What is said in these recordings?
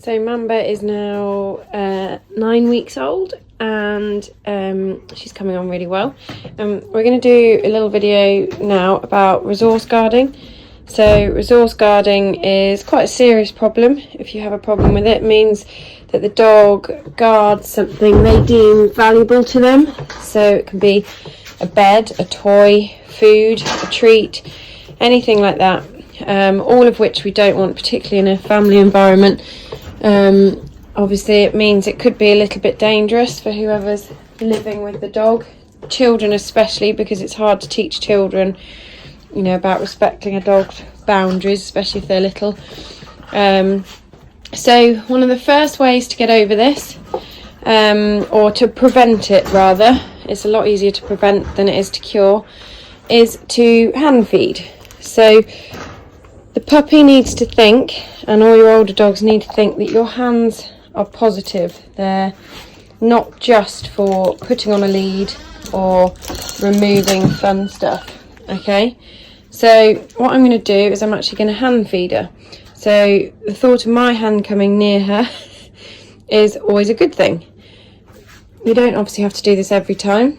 So Mamba is now 9 weeks old, and she's coming on really well. We're going to do a little video now about resource guarding. So resource guarding is quite a serious problem. If you have a problem with it, it means that the dog guards something they deem valuable to them. So it can be a bed, a toy, food, a treat, anything like that. All of which we don't want, particularly in a family environment. Obviously it means it could be a little bit dangerous for whoever's living with the dog, children especially, because it's hard to teach children, you know, about respecting a dog's boundaries, especially if they're little. So one of the first ways to get over this, or to prevent it rather, it's a lot easier to prevent than it is to cure, is to hand feed. So the puppy needs to think, and all your older dogs need to think, that your hands are positive. They're not just for putting on a lead or removing fun stuff. Okay, so what I'm going to do is I'm actually going to hand feed her. So the thought of my hand coming near her is always a good thing. You don't obviously have to do this every time.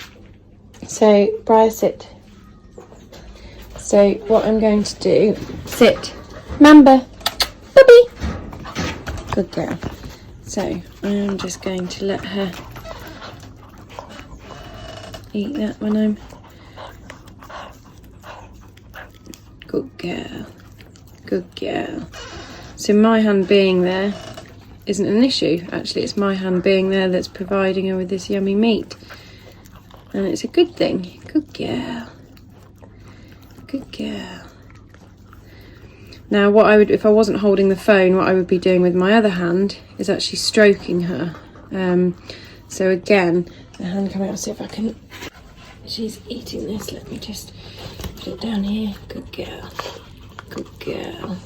So Briar, sit. So what I'm going to do, sit, Mamba, puppy, good girl. So I'm just going to let her eat that when I'm, good girl, good girl. So my hand being there isn't an issue, actually it's my hand being there that's providing her with this yummy meat. And it's a good thing, good girl. Good girl. Now what I would, if I wasn't holding the phone, what I would be doing with my other hand is actually stroking her. So again, the hand coming out, see if I can, she's eating this, let me just put it down here. Good girl, good girl,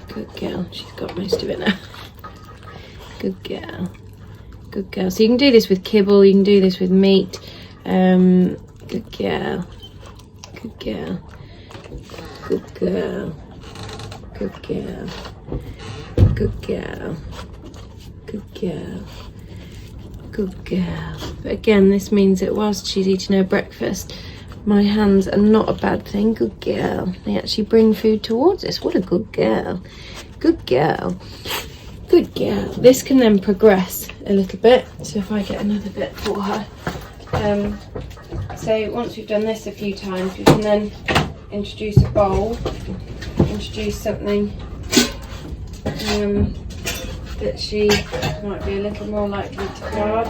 good girl. She's got most of it now. Good girl, good girl. So you can do this with kibble, you can do this with meat. Good girl, good girl. Good girl, good girl, good girl, good girl, good girl. But again, this means that whilst she's eating her breakfast, my hands are not a bad thing. Good girl. They actually bring food towards us. What a good girl. Good girl. Good girl. This can then progress a little bit. So if I get another bit for her. So once we've done this a few times, we can then introduce a bowl, introduce something that she might be a little more likely to guard.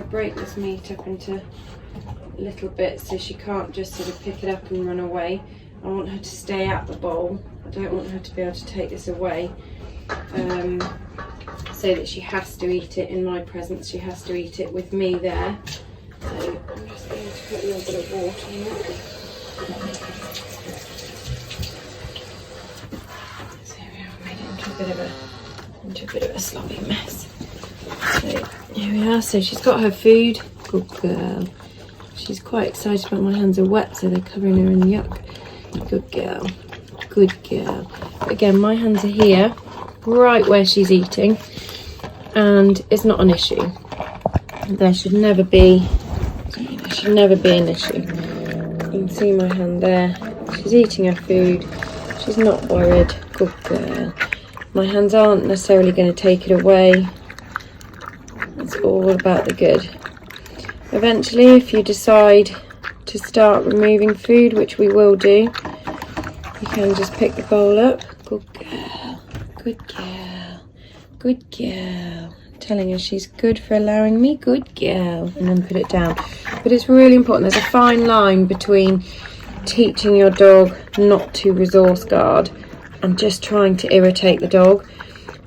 Break this meat up into little bits so she can't just sort of pick it up and run away. I want her to stay at the bowl. I don't want her to be able to take this away, so that she has to eat it in my presence. She has to eat it with me there. So I'm just going to put a little bit of water in it. So we have made it into a bit of a sloppy mess. So here we are. So she's got her food. Good girl. She's quite excited about my hands are wet, so they're covering her in yuck. Good girl. Good girl. But again, my hands are here, right where she's eating, and it's not an issue. There should never be an issue. You can see my hand there. She's eating her food. She's not worried. Good girl. My hands aren't necessarily going to take it away. It's all about the good. Eventually, if you decide to start removing food, which we will do, you can just pick the bowl up. Good girl, good girl, good girl. I'm telling her she's good for allowing me, good girl, and then put it down. But it's really important. There's a fine line between teaching your dog not to resource guard and just trying to irritate the dog.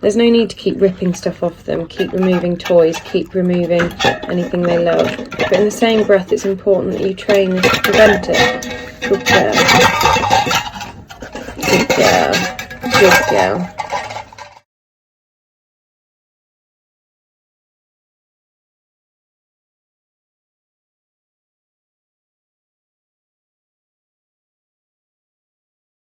There's no need to keep ripping stuff off them, keep removing toys, keep removing anything they love. But in the same breath, it's important that you train them to prevent it. Good girl. Good girl. Good girl.